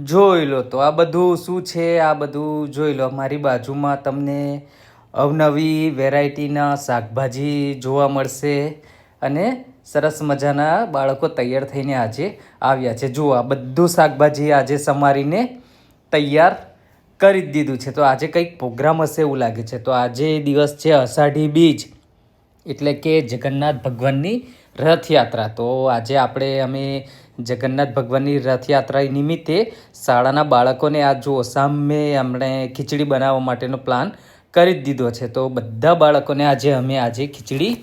જોઈ લો તો આ બધું શું છે, આ બધું જોઈ લો. મારી બાજુમાં તમને અવનવી વેરાયટીના શાકભાજી જોવા મળશે અને સરસ મજાના બાળકો તૈયાર થઈને આજે આવ્યા છે. જુઓ, આ બધું શાકભાજી આજે સમારીને તૈયાર કરી જ દીધું છે. તો આજે કંઈક પ્રોગ્રામ હશે એવું લાગે છે. તો આજે દિવસ છે અષાઢી બીજ, એટલે કે જગન્નાથ ભગવાનની રથયાત્રા. તો આજે અમે જગન્નાથ ભગવાનની રથયાત્રા નિમિત્તે શાળાના બાળકોને આ જુઓ સામે અમને ખીચડી બનાવવા માટેનો પ્લાન કરી જ દીધો છે. તો બધા બાળકોને આજે ખીચડી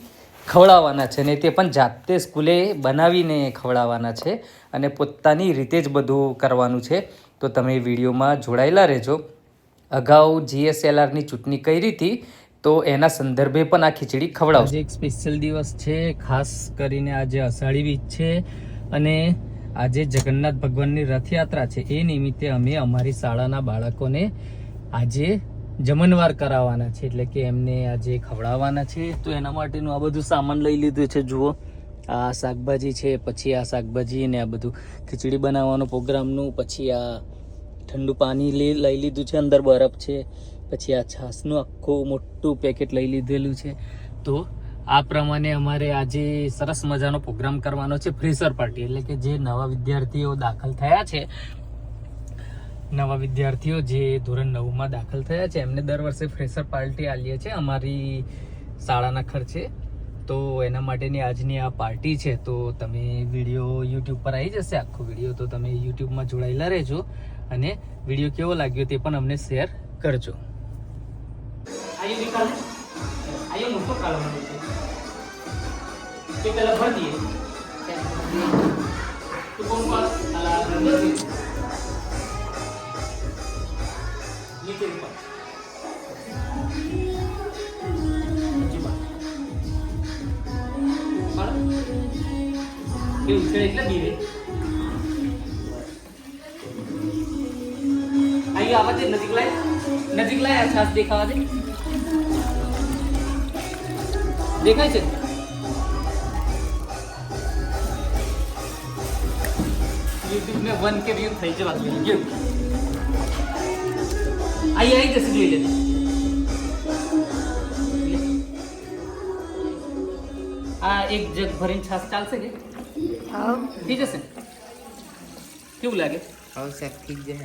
ખવડાવવાના છે ને તે પણ જાતે સ્કૂલે બનાવીને ખવડાવવાના છે અને પોતાની રીતે જ બધું કરવાનું છે. તો તમે વિડીયોમાં જોડાયેલા રહેજો. અગાઉ GSLRની ચૂંટણી કરી હતી તો એના સંદર્ભે પણ આ ખીચડી ખવડાવશે. આજે એક સ્પેશિયલ દિવસ છે, ખાસ કરીને આજે અષાઢી બીજ છે અને આજે જગન્નાથ ભગવાનની રથયાત્રા છે. એ નિમિત્તે અમે અમારી શાળાના બાળકોને આજે જમણવાર કરાવવાના છે, એટલે કે એમને આજે ખવડાવવાના છે. તો એના માટેનું આ બધું સામાન લઈ લીધું છે. જુઓ, આ શાકભાજી છે, પછી આ શાકભાજી ને આ બધું ખીચડી બનાવવાનો પ્રોગ્રામનું, પછી આ ઠંડુ પાણી લઈ લીધું છે, અંદર બરફ છે, પછી આ છાશનું આખું મોટું પેકેટ લઈ લીધેલું છે. તો આ પ્રમાણે અમારે આજે સરસ મજાનો પ્રોગ્રામ કરવાનો છે, ફ્રેશર પાર્ટી. એટલે કે જે નવા વિદ્યાર્થીઓ દાખલ થયા છે, નવા વિદ્યાર્થીઓ જે ધોરણ 9માં દાખલ થયા છે, એમને દર વર્ષે ફ્રેશર પાર્ટી આલીએ છીએ અમારી શાળાના ખર્ચે. તો એના માટેની આજની આ પાર્ટી છે. તો તમે વિડીયો યુટ્યુબ પર આવી જશે, આખો વિડીયો. તો તમે યુટ્યુબમાં જોડાયેલા રહેજો અને વિડીયો કેવો લાગ્યો તે પણ અમને શેર કરજો. આયુ નિકાલ આયુ મોટો કાળો મને કે પેલા ભર દીએ તો કોણ પાસ આલા અંદર નીચે ઉપર નીચે બા એ ઉછળે એટલે બીરે આયુ આવા દે નજીક લાય આ છાસ દેખાવા દે. દેખાય છે YouTube में 1K વ્યૂ થઈ જવા જોઈએ. આવી જશે, જોઈ લેજો. આ એક જગ ભરીને છાસ ચાલશે કે? હા, થઈ જશે. કેવું લાગે? હા સર, ઠીક છે.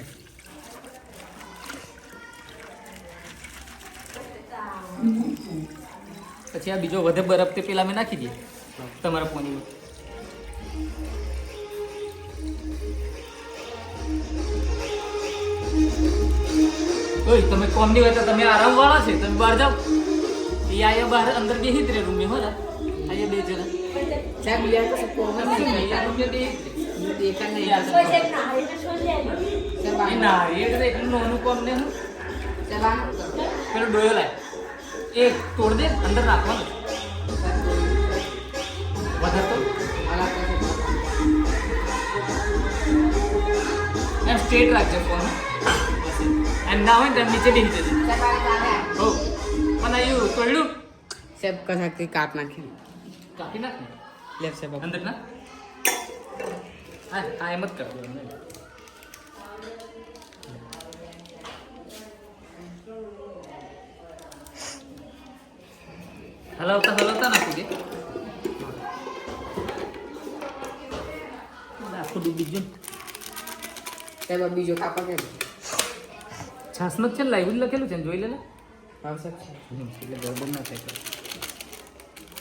પછી આ બીજો વધે બરફ તે પેલા મેં નાખી દઈએ તમારા પાણીમાં. ઓય તમે કોમની હોય તો તમે આરામ વાળા છે, તમે બહાર જાઓ. એ આયા બહાર અંદર બેહી જ રે રૂમ में हो ना. આયા બે જણા સાહેબ યાર તો કોમન નહીં યાર રૂમ में દેખા નહીં યાર એ ના એટલે એટલું નોનું કોમ ને હું ચલા પેલો ડોયો લાય એ તોડ દે, અંદર રાખવાનું વધારે તો એમ સ્ટ્રેટ રાખજો ફોન એમ ના હોય ને નીચે બેસી જશે. હો પણ આયુ તોડ્યું સેબ કસાથી કાપ નાખી નાખ લેફ્ટ સેબ અંદર ના હા એમ જ કરજો. હલાવતા નાખી દે, આખું ડૂબી ગયું. સાહેબ બીજો કાપા કે છાસમાં છે લાઈવ લખેલું છે, જોઈ લે ને. એટલે ગરબડ ના થાય.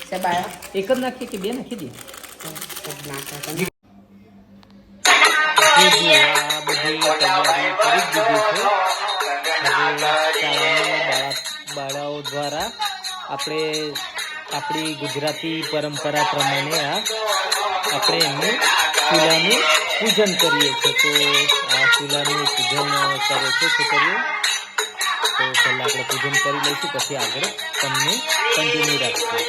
સાહેબ એક જ નાખીએ કે બે નાખી દઈએ? બાળાઓ દ્વારા આપણે આપણી ગુજરાતી પરંપરા પ્રમાણે આપણે એમનું ચૂલાનું પૂજન કરીએ છીએ. તો આ ચૂલાનું પૂજન કરે છે છોકરીઓ. તો પહેલાં આપણે પૂજન કરી લઈશું, પછી આગળ તમને કન્ટિન્યુ રાખશું.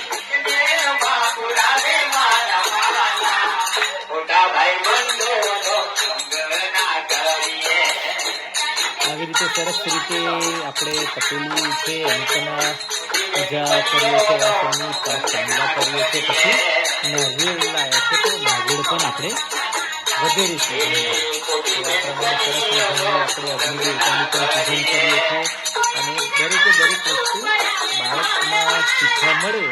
આવી રીતે સરસ રીતે આપણે પટેલી છે એની પણ પૂજા કરીએ છીએ, વાસણની ચાંદલા કરીએ છીએ. પછી નારિયેળ લાવ્યા છે તો નારિયેળ પણ આપણે વધેરીશું. સરસ આપણે અગ્નિ દેવતાનું પણ પૂજન કરીએ છીએ અને દરેકે દરેક વસ્તુ બાળકમાં શીખવા મળે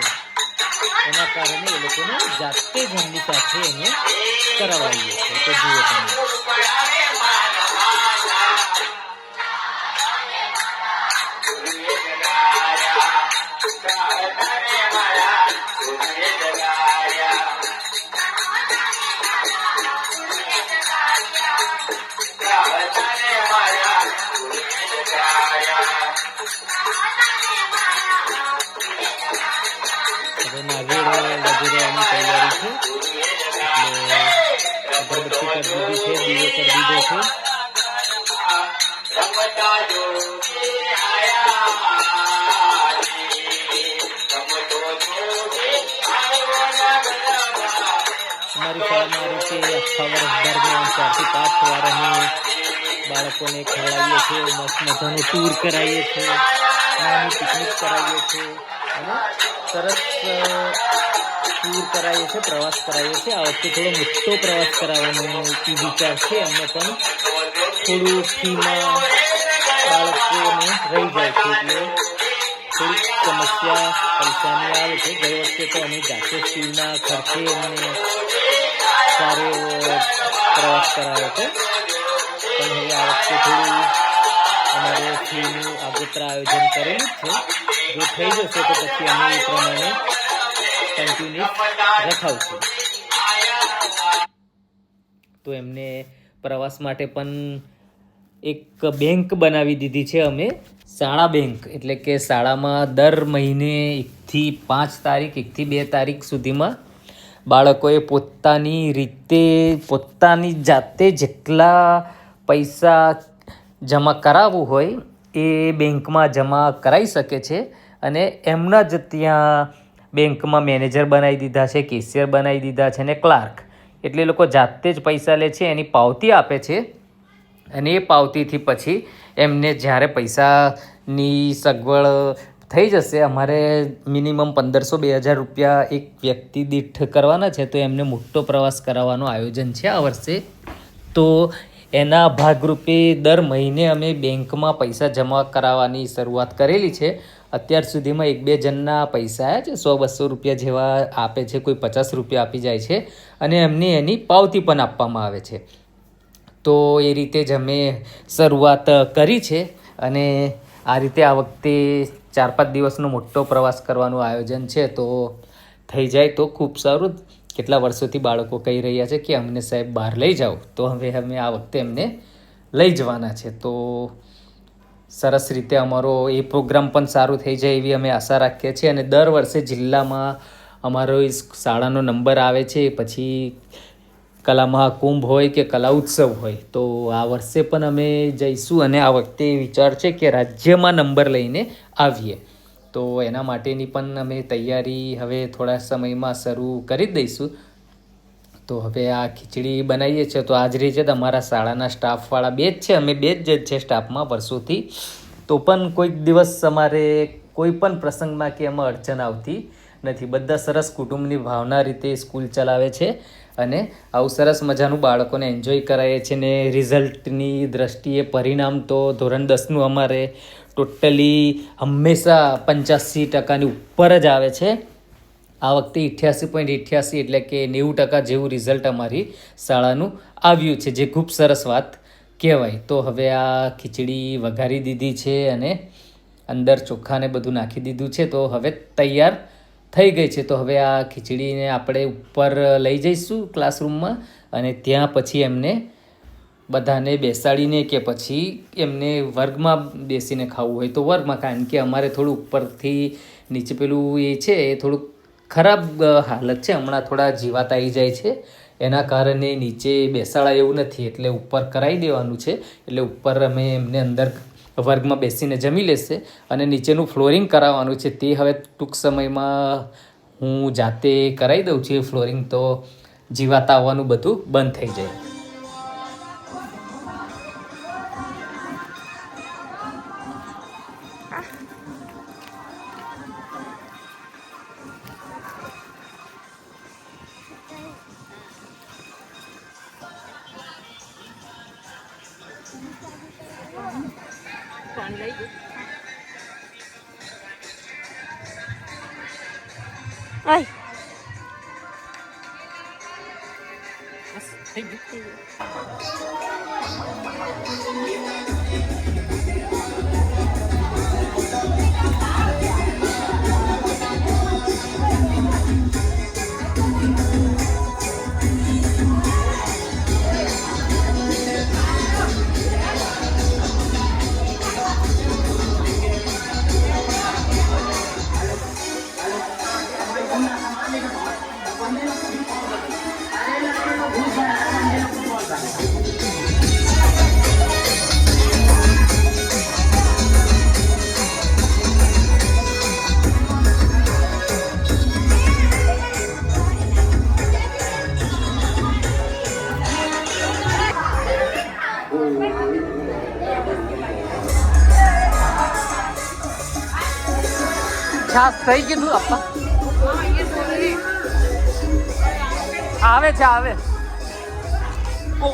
એના કારણે એ લોકોને જાતે જ એમની સાથે એને કરાવાઈએ છીએ. તો જુઓ તમે. હવે નાગેળ વગેરેની તૈયારી છે એટલે અગરબત્તી કરી દીધી છે, દીવો કરી દીધો છે. અમારી શાળામાં આ રીતે આખા વર્ષ દરમિયાન 4 થી 5 વાર અમે બાળકોને ખવડાવીએ છીએ, મસ્ત મજાનું ટૂર કરાવીએ છીએ, નાની પિકનિક કરાવીએ છીએ અને સરસ ટૂર કરાવીએ છીએ, પ્રવાસ કરાવીએ છીએ. આ વખતે થોડો મોટો પ્રવાસ કરાવવાનો વિચાર છે અમને, પણ થોડું ફીમાં બાળકોને રહી જાય છે એટલે થોડીક સમસ્યા પૈસાની આવે છે. ગઈ વખતે તો અમે જાતે ફીના ખર્ચે અમને સારો એવો પ્રવાસ કરાવ્યો હતો, પણ હવે આ વખતે થોડું અમારે ફીનું આગોતરા આયોજન કરેલું જ છે. જો થઈ જશે તો પછી અમે એ પ્રમાણે કન્ટિન્યુ રખાવશું. તો એમને પ્રવાસ માટે પણ એક બેંક બનાવી દીધી છે અમે, શાળા બેંક. એટલે કે શાળામાં દર મહિને 1 થી 5 તારીખ, 1 થી 2 તારીખ સુધીમાં બાળકોએ પોતાની રીતે પોતાની જાતે જેટલા પૈસા જમા કરાવવું હોય એ બેંકમાં જમા કરાવી શકે છે અને એમના જ ત્યાં બેંકમાં મેનેજર બનાવી દીધા છે, કેશિયર બનાવી દીધા છે અને ક્લાર્ક. એટલે એ લોકો જાતે જ પૈસા લે છે, એની પાવતી આપે છે અને એ પાવતીથી પછી એમને જ્યારે પૈસાની સગવડ થઈ જશે, અમારે મિનિમમ 1500-2000 રૂપિયા એક વ્યક્તિ દીઠ કરવાના છે, તો એમને મોટો પ્રવાસ કરાવવાનું આયોજન છે આ વર્ષે. તો એના ભાગરૂપે દર મહિને અમે બેંકમાં પૈસા જમા કરાવવાની શરૂઆત કરેલી છે. અત્યાર સુધીમાં 1-2 જણના પૈસા આવ્યા છે, 100-200 રૂપિયા જેવા આપે છે, કોઈ 50 રૂપિયા આપી જાય છે અને એમને એની પાવતી પણ આપવામાં આવે છે. તો એ રીતે જ અમે શરૂઆત કરી છે અને આ રીતે આ વખતે 4-5 દિવસનો મોટો પ્રવાસ કરવાનું આયોજન છે. તો થઈ જાય તો ખૂબ સારું. કેટલા વર્ષોથી બાળકો કહી રહ્યા છે કે અમને સાહેબ બહાર લઈ જાઓ, તો હવે અમે આ વખતે એમને લઈ જવાના છે. તો સરસ રીતે અમારો એ પ્રોગ્રામ પણ સારું થઈ જાય એવી અમે આશા રાખીએ છીએ. અને દર વર્ષે જિલ્લામાં અમારો શાળાનો નંબર આવે છે, પછી કલા મહાકુંભ હોય કે કલા ઉત્સવ હોય, તો આ વર્ષે પણ અમે જઈશું અને આ વખતે વિચાર છે કે રાજ્યમાં નંબર લઈને આવીએ. તો એના માટેની પણ અમે તૈયારી હવે થોડા સમયમાં શરૂ કરી દઈશું. તો હવે આ ખીચડી બનાવીએ છીએ. તો આજ રીતે જ અમારા શાળાના સ્ટાફવાળા 2 જ છે, અમે 2 જ છે સ્ટાફમાં વર્ષોથી. તો પણ કોઈક દિવસ અમારે કોઈ પણ પ્રસંગમાં કે એમાં અડચણ આવતી નથી. બધા સરસ કુટુંબની ભાવના રીતે સ્કૂલ ચલાવે છે અને આવું સરસ મજાનું બાળકોને એન્જોય કરાવીએ છીએ. ને રિઝલ્ટની દ્રષ્ટિએ પરિણામ તો ધોરણ 10નું અમારે ટોટલી હંમેશા 85% ઉપર જ આવે છે. આ વખતે 88.88 એટલે કે 90% જેવું રિઝલ્ટ અમારી શાળાનું આવ્યું છે, જે ખૂબ સરસ વાત કહેવાય. તો હવે આ ખીચડી વઘારી દીધી છે અને અંદર ચોખાને બધું નાખી દીધું છે, તો હવે તૈયાર થઈ ગઈ છે. તો હવે આ ખીચડીને આપણે ઉપર લઈ જઈશું ક્લાસરૂમમાં અને ત્યાં પછી એમને બધાને બેસાડીને કે પછી એમને વર્ગમાં બેસીને ખાવું હોય તો વર્ગમાં, કારણ કે અમારે થોડું ઉપરથી નીચે પેલું એ છે, એ થોડુંક ખરાબ હાલત છે, હમણાં થોડા જીવાત આવી જાય છે, એના કારણે નીચે બેસાડાય એવું નથી, એટલે ઉપર કરાવી દેવાનું છે. એટલે ઉપર અમે એમને અંદર વર્ગમાં બેસીને જમી લેશે અને નીચેનું ફ્લોરિંગ કરાવવાનું છે, તે હવે ટૂંક સમયમાં હું જાતે કરાવી દઉં છું એ ફ્લોરિંગ, તો જીવાત આવવાનું બધું બંધ થઈ જાય. પાણી લઈ ગયું આય બસ થઈ ગયું છાસ થઈ કીધું અપ્પા આવે છે આવે ઓ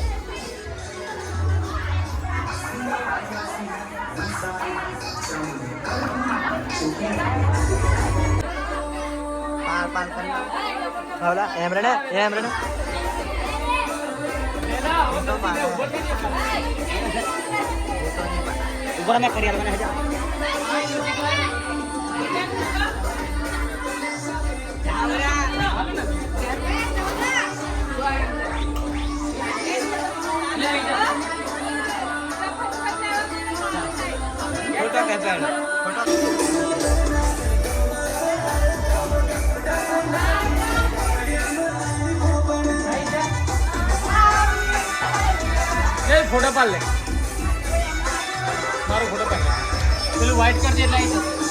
ऊपर में करिया लगाना है जा फोटो कैसे है फोटो फोटो पाल ले मारो फोटो पाल ले व्हाइट कर दे लाइट